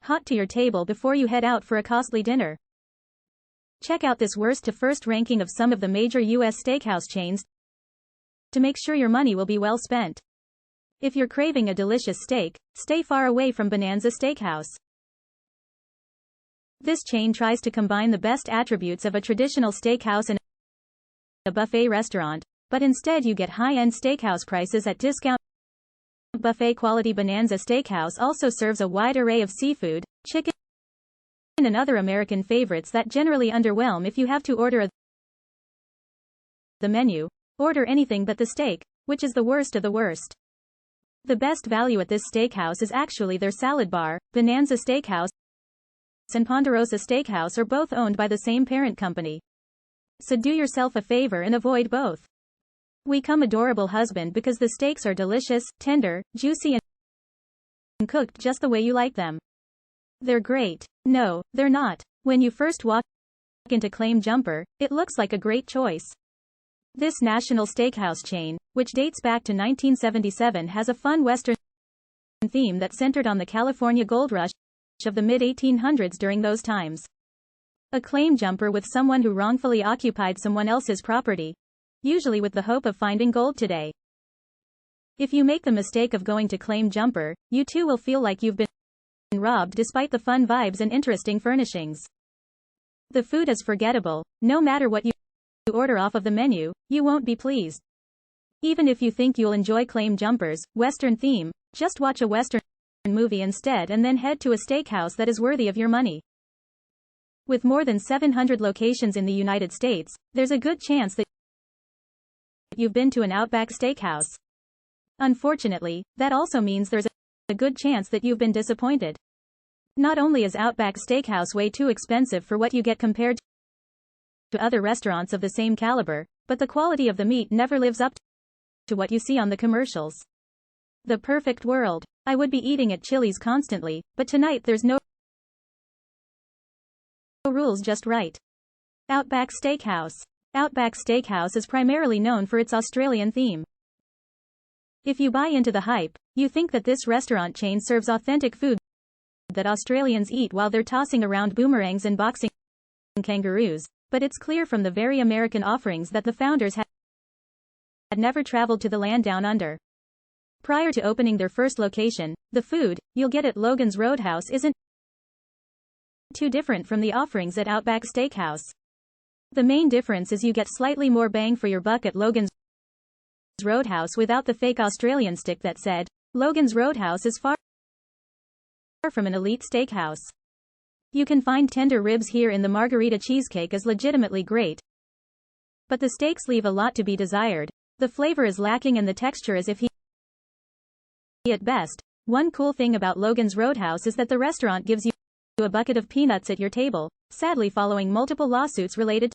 hot to your table before you head out for a costly dinner. Check out this worst to first ranking of some of the major U.S. steakhouse chains to make sure your money will be well spent. If you're craving a delicious steak, stay far away from Bonanza Steakhouse. This chain tries to combine the best attributes of a traditional steakhouse and a buffet restaurant, but instead you get high-end steakhouse prices at discount. Buffet quality Bonanza Steakhouse also serves a wide array of seafood, chicken, and other American favorites that generally underwhelm if you have to order the menu. Order anything but the steak, which is the worst of the worst. The best value at this steakhouse is actually their salad bar. Bonanza Steakhouse and Ponderosa Steakhouse are both owned by the same parent company. So do yourself a favor and avoid both. We come adorable husband because the steaks are delicious, tender, juicy and cooked just the way you like them. They're great. No, they're not. When you first walk into Claim Jumper, it looks like a great choice. This national steakhouse chain, which dates back to 1977, has a fun Western theme that centered on the California gold rush of the mid-1800s during those times. A claim jumper with someone who wrongfully occupied someone else's property, usually with the hope of finding gold today. If you make the mistake of going to Claim Jumper, you too will feel like you've been robbed despite the fun vibes and interesting furnishings. The food is forgettable. No matter what you order off of the menu, you won't be pleased. Even if you think you'll enjoy Claim Jumper's Western theme, just watch a Western movie instead and then head to a steakhouse that is worthy of your money. With more than 700 locations in the United States, there's a good chance that you've been to an Outback Steakhouse. Unfortunately, that also means there's a good chance that you've been disappointed. Not only is Outback Steakhouse way too expensive for what you get compared to other restaurants of the same caliber, but the quality of the meat never lives up to what you see on the commercials. The perfect world. I would be eating at Chili's constantly, but tonight there's no rules, just right. Outback Steakhouse. Outback Steakhouse is primarily known for its Australian theme. If you buy into the hype, you think that this restaurant chain serves authentic food that Australians eat while they're tossing around boomerangs and boxing kangaroos, but it's clear from the very American offerings that the founders had never traveled to the land down under. Prior to opening their first location, the food you'll get at Logan's Roadhouse isn't too different from the offerings at Outback Steakhouse. The main difference is you get slightly more bang for your buck at Logan's Roadhouse without the fake Australian stick that said, Logan's Roadhouse is far from an elite steakhouse. You can find tender ribs here, and the margarita cheesecake is legitimately great, but the steaks leave a lot to be desired. The flavor is lacking and the texture is iffy at best. One cool thing about Logan's Roadhouse is that the restaurant gives you a bucket of peanuts at your table, sadly following multiple lawsuits related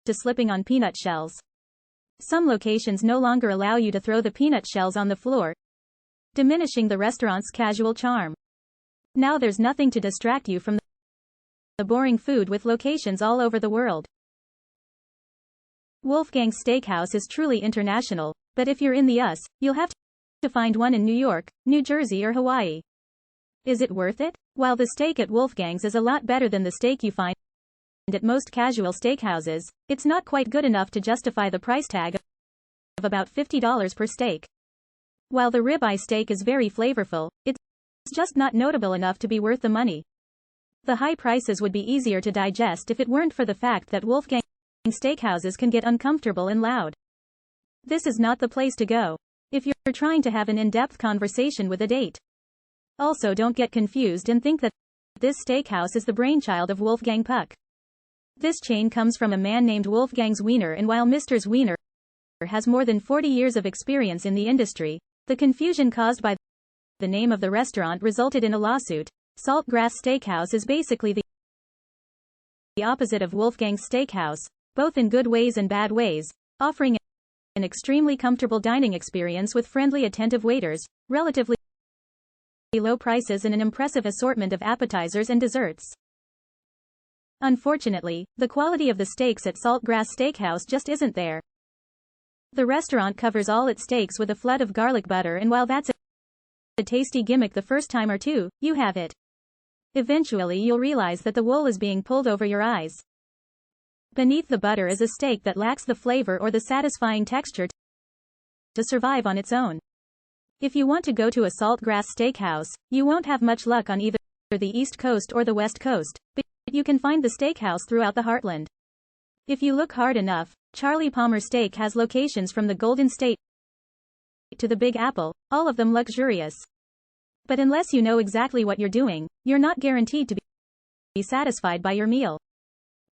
to slipping on peanut shells. Some locations no longer allow you to throw the peanut shells on the floor, diminishing the restaurant's casual charm. Now there's nothing to distract you from the boring food with locations all over the world. Wolfgang's Steakhouse is truly international, but if you're in the US, you'll have to find one in New York, New Jersey or Hawaii. Is it worth it? While the steak at Wolfgang's is a lot better than the steak you find at most casual steakhouses, it's not quite good enough to justify the price tag of about $50 per steak. While the ribeye steak is very flavorful, it's just not notable enough to be worth the money. The high prices would be easier to digest if it weren't for the fact that Wolfgang steakhouses can get uncomfortable and loud. This is not the place to go if you're trying to have an in-depth conversation with a date. Also, don't get confused and think that this steakhouse is the brainchild of Wolfgang Puck. This chain comes from a man named Wolfgang's Wiener, and while Mr. Wiener has more than 40 years of experience in the industry, the confusion caused by the name of the restaurant resulted in a lawsuit. Saltgrass Steakhouse is basically the opposite of Wolfgang's Steakhouse, both in good ways and bad ways, offering an extremely comfortable dining experience with friendly, attentive waiters, relatively low prices, and an impressive assortment of appetizers and desserts. Unfortunately, the quality of the steaks at Saltgrass Steakhouse just isn't there. The restaurant covers all its steaks with a flood of garlic butter, and while that's a tasty gimmick the first time or two you have it, Eventually you'll realize that the wool is being pulled over your eyes. Beneath the butter is a steak that lacks the flavor or the satisfying texture to survive on its own. If you want to go to a saltgrass steakhouse, you won't have much luck on either the East Coast or the West Coast, but you can find the steakhouse throughout the heartland. If you look hard enough, Charlie Palmer Steak has locations from the Golden State to the Big Apple, all of them luxurious. But unless you know exactly what you're doing, you're not guaranteed to be satisfied by your meal.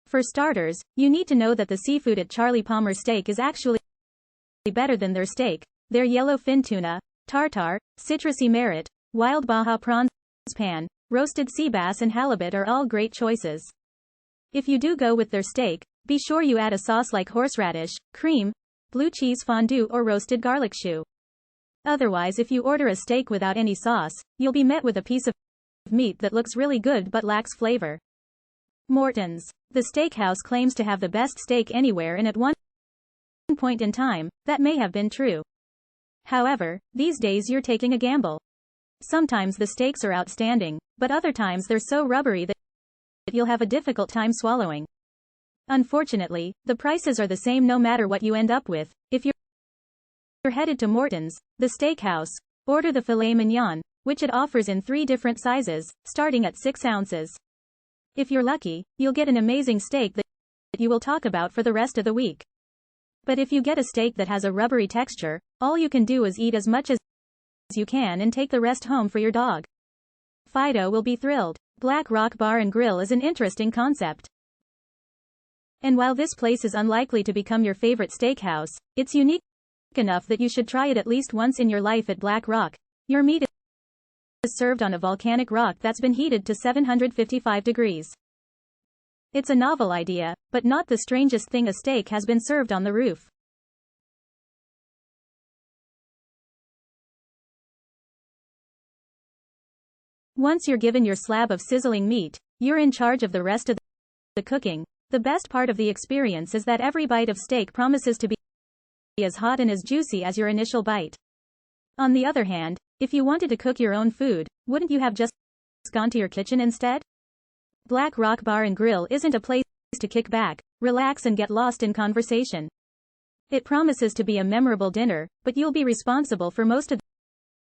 For starters, you need to know that the seafood at Charlie Palmer Steak is actually better than their steak. Their yellowfin tuna, tartar, citrusy merit, wild Baja prawns, pan, roasted sea bass and halibut are all great choices. If you do go with their steak, be sure you add a sauce like horseradish, cream, blue cheese fondue or roasted garlic shoe. Otherwise, if you order a steak without any sauce, you'll be met with a piece of meat that looks really good but lacks flavor. Morton's. The steakhouse claims to have the best steak anywhere, and at one point in time, that may have been true. However, these days you're taking a gamble. Sometimes the steaks are outstanding, but other times they're so rubbery that you'll have a difficult time swallowing. Unfortunately, the prices are the same no matter what you end up with. If you're headed to Morton's, the steakhouse, order the filet mignon, which it offers in 3 different sizes, starting at 6 ounces. If you're lucky, you'll get an amazing steak that you will talk about for the rest of the week. But if you get a steak that has a rubbery texture, all you can do is eat as much as you can and take the rest home for your dog. Fido will be thrilled. Black Rock Bar and Grill is an interesting concept. And while this place is unlikely to become your favorite steakhouse, it's unique enough that you should try it at least once in your life at Black Rock. Your meat is served on a volcanic rock that's been heated to 755 degrees. It's a novel idea, but not the strangest thing. A steak has been served on the roof. Once you're given your slab of sizzling meat, you're in charge of the rest of the cooking. The best part of the experience is that every bite of steak promises to be as hot and as juicy as your initial bite. On the other hand, if you wanted to cook your own food, wouldn't you have just gone to your kitchen instead? Black Rock Bar and Grill isn't a place to kick back, relax and get lost in conversation. It promises to be a memorable dinner, but you'll be responsible for most of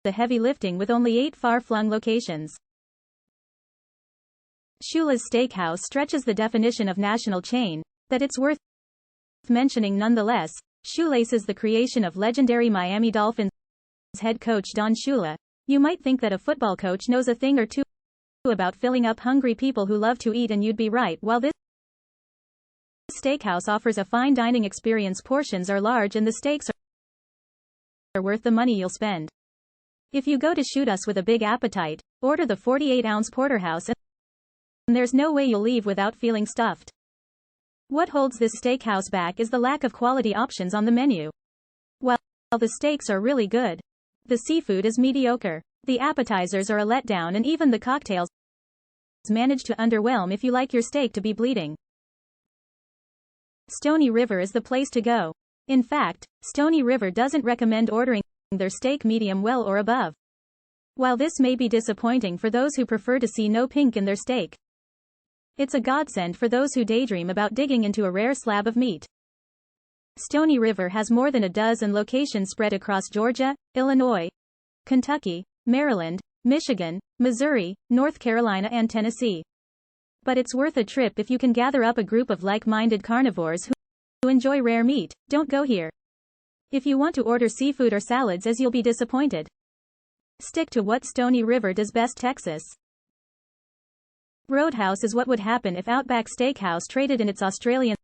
the heavy lifting with only 8 far-flung locations. Shula's Steakhouse stretches the definition of national chain, but it's worth mentioning nonetheless. Shoelace is the creation of legendary Miami Dolphins head coach Don Shula. You might think that a football coach knows a thing or two about filling up hungry people who love to eat, and you'd be right. While this steakhouse offers a fine dining experience, portions are large and the steaks are worth the money you'll spend. If you go to shoot us with a big appetite, order the 48-ounce porterhouse and there's no way you'll leave without feeling stuffed. What holds this steakhouse back is the lack of quality options on the menu. While the steaks are really good, the seafood is mediocre. The appetizers are a letdown, and even the cocktails manage to underwhelm if you like your steak to be bleeding. Stony River is the place to go. In fact, Stony River doesn't recommend ordering their steak medium well or above. While this may be disappointing for those who prefer to see no pink in their steak, it's a godsend for those who daydream about digging into a rare slab of meat. Stony River has more than a dozen locations spread across Georgia, Illinois, Kentucky, Maryland, Michigan, Missouri, North Carolina and Tennessee. But it's worth a trip if you can gather up a group of like-minded carnivores who enjoy rare meat. Don't go here if you want to order seafood or salads, as you'll be disappointed. Stick to what Stony River does best: Texas. Roadhouse is what would happen if Outback Steakhouse traded in its Australian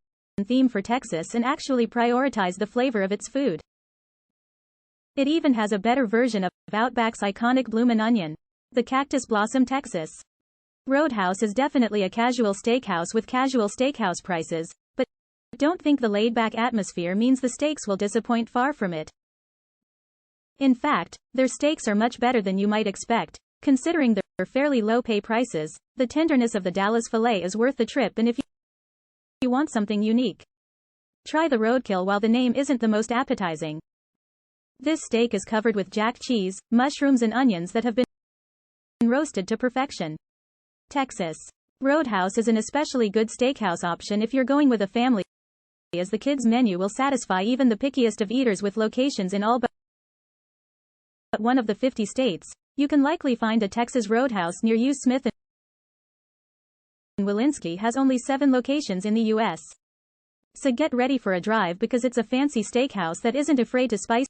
theme for Texas and actually prioritized the flavor of its food. It even has a better version of Outback's iconic bloomin' onion, the Cactus Blossom Texas. Roadhouse is definitely a casual steakhouse with casual steakhouse prices, but don't think the laid-back atmosphere means the steaks will disappoint. Far from it. In fact, their steaks are much better than you might expect. Considering their fairly low-pay prices, the tenderness of the Dallas filet is worth the trip, and if you want something unique, try the roadkill. While the name isn't the most appetizing, this steak is covered with jack cheese, mushrooms and onions that have been roasted to perfection. Texas. Roadhouse is an especially good steakhouse option if you're going with a family, as the kids' menu will satisfy even the pickiest of eaters with locations in all but one of the 50 states. You can likely find a Texas Roadhouse near you. Smith and Wilinski has only 7 locations in the U.S. So get ready for a drive because it's a fancy steakhouse that isn't afraid to spice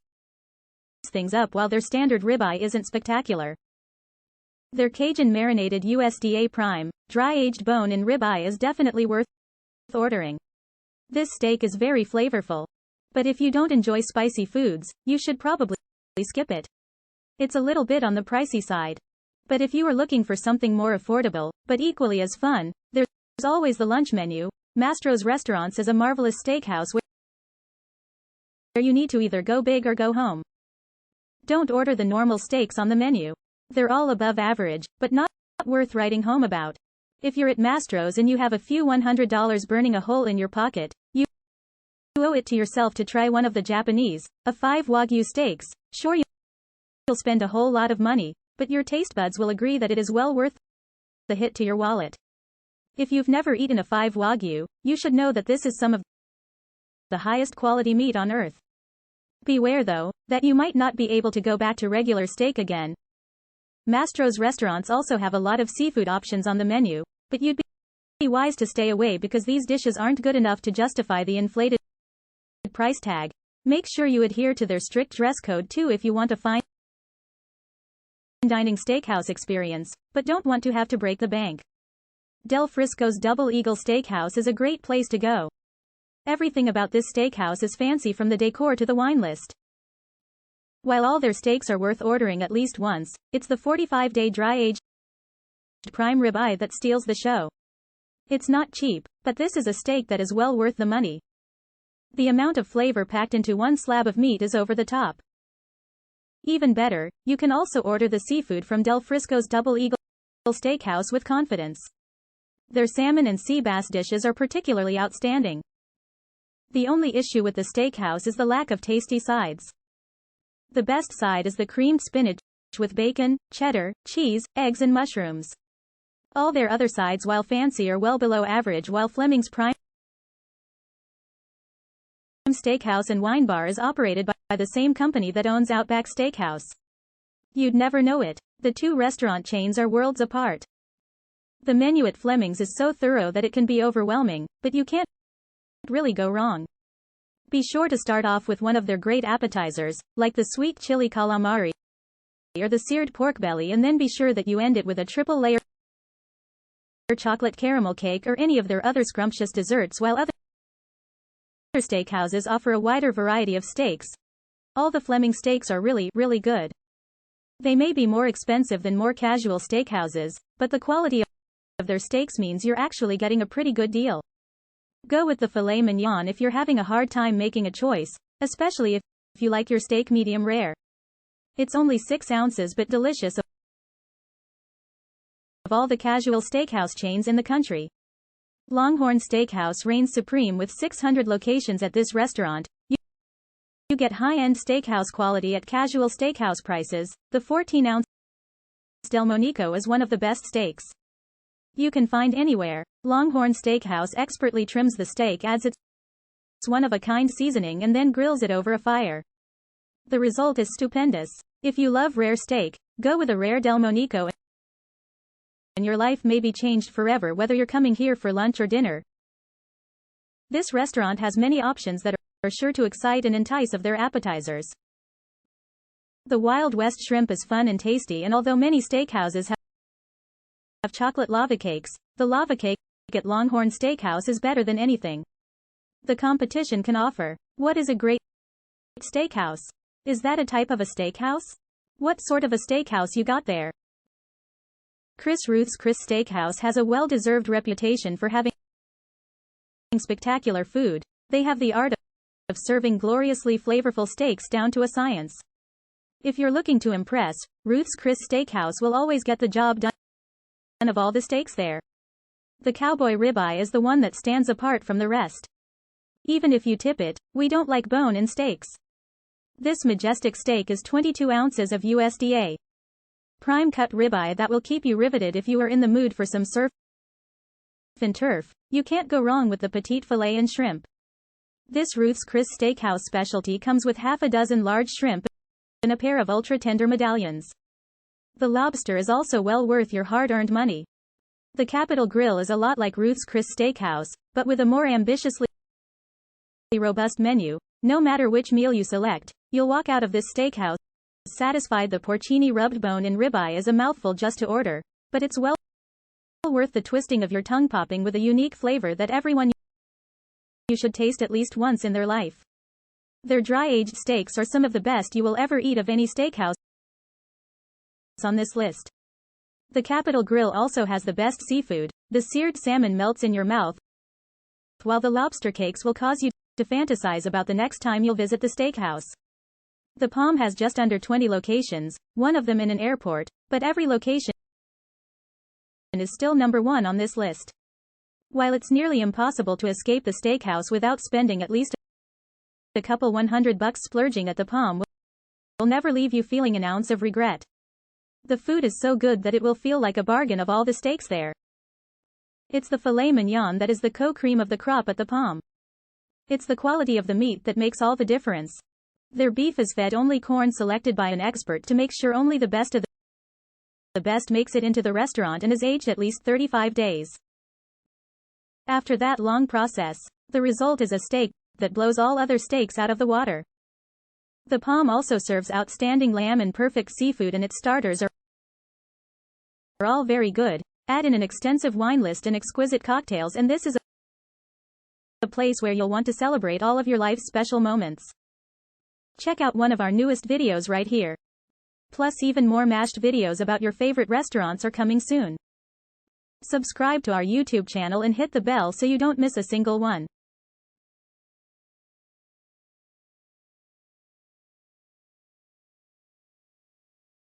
things up while their standard ribeye isn't spectacular. Their Cajun marinated USDA prime, dry-aged bone-in ribeye is definitely worth ordering. This steak is very flavorful. But if you don't enjoy spicy foods, you should probably skip it. It's a little bit on the pricey side. But if you are looking for something more affordable, but equally as fun, there's always the lunch menu. Mastro's Restaurants is a marvelous steakhouse where you need to either go big or go home. Don't order the normal steaks on the menu. They're all above average, but not worth writing home about. If you're at Mastro's and you have a few $100 burning a hole in your pocket, you owe it to yourself to try one of the Japanese, A5 Wagyu steaks. Sure, you'll spend a whole lot of money, but your taste buds will agree that it is well worth the hit to your wallet. If you've never eaten A5 Wagyu, you should know that this is some of the highest quality meat on earth. Beware though, that you might not be able to go back to regular steak again. Mastro's Restaurants also have a lot of seafood options on the menu, but you'd be wise to stay away because these dishes aren't good enough to justify the inflated price tag. Make sure you adhere to their strict dress code too if you want a fine dining steakhouse experience, but don't want to have to break the bank. Del Frisco's Double Eagle Steakhouse is a great place to go. Everything about this steakhouse is fancy from the decor to the wine list. While all their steaks are worth ordering at least once, it's the 45-day dry-aged prime ribeye that steals the show. It's not cheap, but this is a steak that is well worth the money. The amount of flavor packed into one slab of meat is over the top. Even better, you can also order the seafood from Del Frisco's Double Eagle Steakhouse with confidence. Their salmon and sea bass dishes are particularly outstanding. The only issue with the steakhouse is the lack of tasty sides. The best side is the creamed spinach with bacon, cheddar, cheese, eggs and mushrooms. All their other sides, while fancy, are well below average, while Fleming's Prime Steakhouse and Wine Bar is operated by the same company that owns Outback Steakhouse. You'd never know it. The two restaurant chains are worlds apart. The menu at Fleming's is so thorough that it can be overwhelming, but you can't really go wrong. Be sure to start off with one of their great appetizers, like the sweet chili calamari or the seared pork belly, and then be sure that you end it with a triple-layer chocolate caramel cake or any of their other scrumptious desserts, while other steakhouses offer a wider variety of steaks. All the Fleming steaks are really good. They may be more expensive than more casual steakhouses, but the quality of their steaks means you're actually getting a pretty good deal. Go with the filet mignon if you're having a hard time making a choice, especially if you like your steak medium rare. It's only 6 ounces but delicious. Of all the casual steakhouse chains in the country, Longhorn Steakhouse reigns supreme with 600 locations. At this restaurant, you get high-end steakhouse quality at casual steakhouse prices. The 14-ounce Delmonico is one of the best steaks you can find anywhere. Longhorn Steakhouse expertly trims the steak, adds its one-of-a-kind seasoning, and then grills it over a fire. The result is stupendous. If you love rare steak, go with a rare Delmonico and your life may be changed forever, whether you're coming here for lunch or dinner. This restaurant has many options that are sure to excite and entice of their appetizers. The Wild West shrimp is fun and tasty, and although many steakhouses have chocolate lava cakes, the lava cake at Longhorn Steakhouse is better than anything the competition can offer. What is a great steakhouse? Is that a type of a steakhouse? What sort of a steakhouse you got there? Chris Ruth's Chris Steakhouse has a well-deserved reputation for having spectacular food. They have the art of serving gloriously flavorful steaks down to a science. If you're looking to impress, Ruth's Chris Steakhouse will always get the job done of all the steaks there. The cowboy ribeye is the one that stands apart from the rest. Even if you tip it, we don't like bone-in steaks. This majestic steak is 22 ounces of USDA prime cut ribeye that will keep you riveted if you are in the mood for some surf and turf. You can't go wrong with the petite fillet and shrimp. This Ruth's Chris Steakhouse specialty comes with half a dozen large shrimp and a pair of ultra-tender medallions. The lobster is also well worth your hard-earned money. The Capitol Grill is a lot like Ruth's Chris Steakhouse, but with a more ambitiously robust menu. No matter which meal you select, you'll walk out of this steakhouse satisfied. The porcini rubbed bone and ribeye is a mouthful just to order, but it's well worth the twisting of your tongue, popping with a unique flavor that everyone you should taste at least once in their life. Their dry-aged steaks are some of the best you will ever eat of any steakhouse on this list. The Capitol Grill also has the best seafood. The seared salmon melts in your mouth, while the lobster cakes will cause you to fantasize about the next time you'll visit the steakhouse. The Palm has just under 20 locations, one of them in an airport, but every location is still number one on this list. While it's nearly impossible to escape the steakhouse without spending at least a couple $100 splurging at the Palm, will never leave you feeling an ounce of regret. The food is so good that it will feel like a bargain of all the steaks there. It's the filet mignon that is the cream of the crop at the Palm. It's the quality of the meat that makes all the difference. Their beef is fed only corn selected by an expert to make sure only the best of the best makes it into the restaurant and is aged at least 35 days. After that long process, the result is a steak that blows all other steaks out of the water. The Palm also serves outstanding lamb and perfect seafood, and its starters are all very good. Add in an extensive wine list and exquisite cocktails, and this is a place where you'll want to celebrate all of your life's special moments. Check out one of our newest videos right here. Plus, even more mashed videos about your favorite restaurants are coming soon. Subscribe to our YouTube channel and hit the bell so you don't miss a single one.